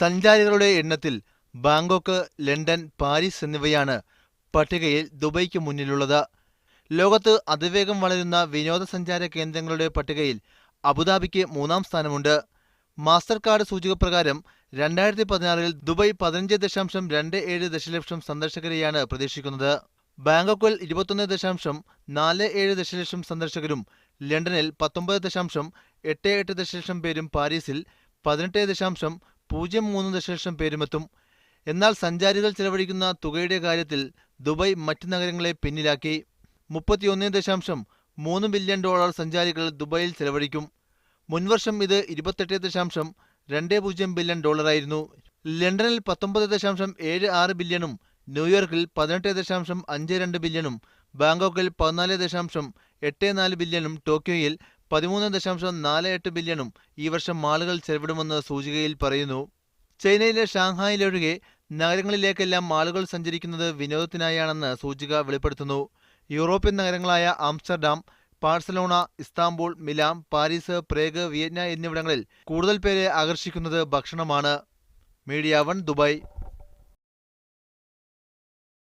സഞ്ചാരികളുടെ എണ്ണത്തിൽ Bangkok, London, Paris എന്നിവയാണ് പട്ടികയിൽ ദുബൈക്ക് മുന്നിലുള്ളത്. ലോകത്ത് അതിവേഗം വളരുന്ന വിനോദസഞ്ചാര കേന്ദ്രങ്ങളുടെ പട്ടികയിൽ അബുദാബിക്ക് 3-ാം സ്ഥാനമുണ്ട്. മാസ്റ്റർ കാർഡ് സൂചികപ്രകാരം 2016-ൽ ദുബൈ 15.27 ദശലക്ഷം സന്ദർശകരെയാണ് പ്രതീക്ഷിക്കുന്നത്. ബാങ്കോക്കിൽ 21.47 ദശലക്ഷം സന്ദർശകരും, ലണ്ടനിൽ 19.88 ദശലക്ഷം പേരും, പാരീസിൽ 18.03 ദശലക്ഷം പേരുമെത്തും. എന്നാൽ സഞ്ചാരികൾ ചെലവഴിക്കുന്ന തുകയുടെ കാര്യത്തിൽ ദുബൈ മറ്റ് നഗരങ്ങളെ പിന്നിലാക്കി. $31.3 ബില്യൺ സഞ്ചാരികൾ ദുബൈയിൽ ചെലവഴിക്കും. മുൻവർഷം ഇത് $28.20 ബില്യൺ ആയിരുന്നു. ലണ്ടനിൽ 19.76 ബില്യണും, ന്യൂയോർക്കിൽ 18.52 ബില്യണും, ബാങ്കോക്കിൽ 14.84 ബില്യണും, ടോക്കിയോയിൽ 13.48 ബില്യണും ഈ വർഷം ആളുകൾ ചെലവിടുമെന്ന് സൂചികയിൽ പറയുന്നു. ചൈനയിലെ ഷാങ്ഹായിലൊഴികെ നഗരങ്ങളിലേക്കെല്ലാം ആളുകൾ സഞ്ചരിക്കുന്നത് വിനോദത്തിനായാണെന്ന് സൂചിക വെളിപ്പെടുത്തുന്നു. യൂറോപ്യൻ നഗരങ്ങളായ Amsterdam, Barcelona, Istanbul, Milan, Paris, Prague, Vienna എന്നിവിടങ്ങളിൽ കൂടുതൽ പേരെ ആകർഷിക്കുന്നത് ഭക്ഷണമാണ്. Media 1 Dubai.